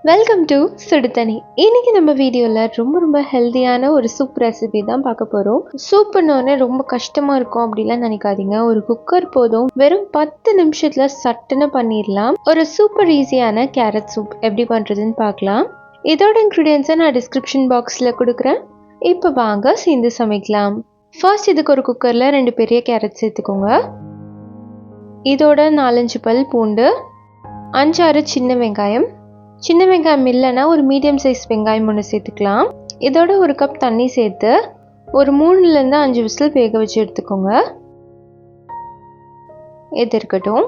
Welcome to சுடுதண்ணி. இன்னைக்கு நம்ம வீடியோவில் ரொம்ப ஹெல்த்தியான ஒரு சூப் ரெசிபி தான் பார்க்க போகிறோம். சூப்புன்னொன்னே ரொம்ப கஷ்டமாக இருக்கும் அப்படிலாம் நினைக்காதீங்க. ஒரு குக்கர் போதும், வெறும் 10 நிமிஷத்தில் சட்டுன்னு பண்ணிடலாம். ஒரு சூப்பர் ஈஸியான கேரட் சூப் எப்படி பண்ணுறதுன்னு பார்க்கலாம். இதோட இன்க்ரீடியன்ஸை நான் டிஸ்கிரிப்ஷன் பாக்ஸில் கொடுக்குறேன். இப்போ வாங்க சேர்ந்து சமைக்கலாம். ஃபர்ஸ்ட் இதுக்கு ஒரு குக்கரில் 2 பெரிய கேரட் சேர்த்துக்கோங்க. இதோட 4-5 பல் பூண்டு, 5-6 சின்ன வெங்காயம். சின்ன வெங்காயம் இல்லைன்னா ஒரு மீடியம் சைஸ் வெங்காயம் ஒன்று சேர்த்துக்கலாம். இதோட ஒரு கப் தண்ணி சேர்த்து ஒரு 3-5 விசில் வேக வச்சு எடுத்துக்கோங்க. இது இருக்கட்டும்.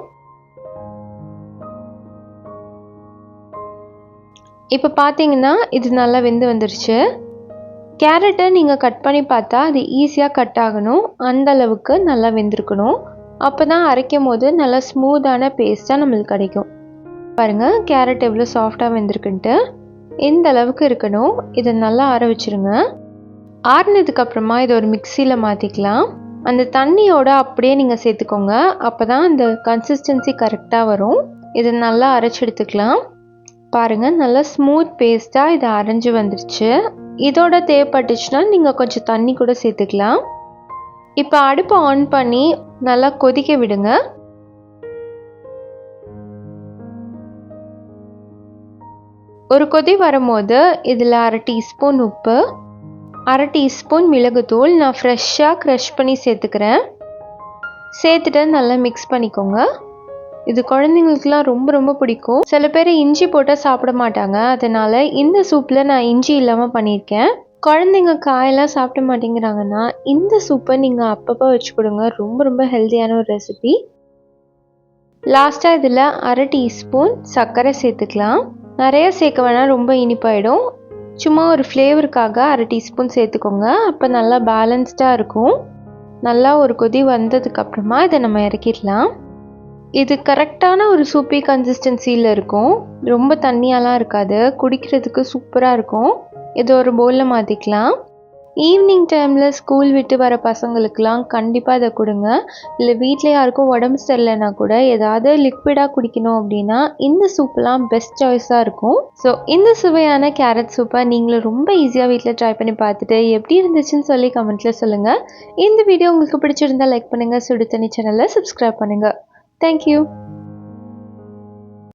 இப்போ பார்த்தீங்கன்னா இது நல்லா வெந்து வந்துருச்சு. கேரட்டை நீங்கள் கட் பண்ணி பார்த்தா அது ஈஸியாக கட் ஆகணும். அந்த அளவுக்கு நல்லா வெந்திருக்கணும். அப்போ தான் அரைக்கும் போது நல்லா ஸ்மூத்தான பேஸ்ட்டாக நம்மளுக்கு கிடைக்கும். பாருங்கள் கேரட் எவ்வளோ சாஃப்டாக வெந்திருக்குன்ட்டு. இந்த அளவுக்கு இருக்கணும். இதை நல்லா ஆற வச்சுருங்க. ஆறினதுக்கப்புறமா இதை ஒரு மிக்சியில் மாற்றிக்கலாம். அந்த தண்ணியோட அப்படியே நீங்கள் சேர்த்துக்கோங்க. அப்போ தான் அந்த கன்சிஸ்டன்சி கரெக்டாக வரும். இதை நல்லா அரைச்சி எடுத்துக்கலாம். பாருங்கள் நல்லா ஸ்மூத் பேஸ்ட்டாக இதை அரைஞ்சி வந்துருச்சு. இதோட தேவைப்பட்டுச்சுன்னா நீங்கள் கொஞ்சம் தண்ணி கூட சேர்த்துக்கலாம். இப்போ அடுப்பை ஆன் பண்ணி நல்லா கொதிக்க விடுங்க. ஒரு கொதி வரும்போது இதில் 1/2 டீஸ்பூன் உப்பு, 1/2 டீஸ்பூன் மிளகுத்தூள் நான் ஃப்ரெஷ்ஷாக க்ரஷ் பண்ணி சேர்த்துக்கிறேன். சேர்த்துட்டு நல்லா மிக்ஸ் பண்ணிக்கோங்க. இது குழந்தைங்களுக்குலாம் ரொம்ப பிடிக்கும். சில பேர் இஞ்சி போட்டால் சாப்பிட மாட்டாங்க. அதனால் இந்த சூப்பில் நான் இஞ்சி இல்லாமல் பண்ணியிருக்கேன். குழந்தைங்க காயெல்லாம் சாப்பிட மாட்டேங்கிறாங்கன்னா இந்த சூப்பை நீங்கள் அப்பப்போ வச்சு கொடுங்க. ரொம்ப ஹெல்த்தியான ஒரு ரெசிபி. லாஸ்ட்டாக இதில் 1/2 டீஸ்பூன் சர்க்கரை சேர்த்துக்கலாம். நிறைய சேர்க்க வேணால் ரொம்ப இனிப்பாயிடும். சும்மா ஒரு ஃப்ளேவருக்காக 1/2 டீஸ்பூன் சேர்த்துக்கோங்க. அப்போ நல்லா பேலன்ஸ்டாக இருக்கும். நல்லா ஒரு கொதி வந்ததுக்கப்புறமா இதை நம்ம இறக்கிடலாம். இது கரெக்டான ஒரு சூப்பி கன்சிஸ்டன்சியில் இருக்கும். ரொம்ப தண்ணியாலாம் இருக்காது. குடிக்கிறதுக்கு சூப்பராக இருக்கும். இது ஒரு பவுலில் மாற்றிக்கலாம். ஈவினிங் டைமில் ஸ்கூல் விட்டு வர பசங்களுக்கெலாம் கண்டிப்பாக இதை கொடுங்க. இல்லை வீட்டில் யாருக்கும் உடம்பு சரியில்லைன்னா கூட ஏதாவது லிக்விடாக குடிக்கணும் அப்படின்னா இந்த சூப்பெலாம் பெஸ்ட் சாய்ஸாக இருக்கும். ஸோ இந்த சுவையான கேரட் சூப்பை நீங்களும் ரொம்ப ஈஸியாக வீட்டில் ட்ரை பண்ணி பார்த்துட்டு எப்படி இருந்துச்சுன்னு சொல்லி கமெண்ட்டில் சொல்லுங்கள். இந்த வீடியோ உங்களுக்கு பிடிச்சிருந்தால் லைக் பண்ணுங்கள். சுடு தண்ணி சேனலை சப்ஸ்கிரைப் பண்ணுங்கள். தேங்க்யூ.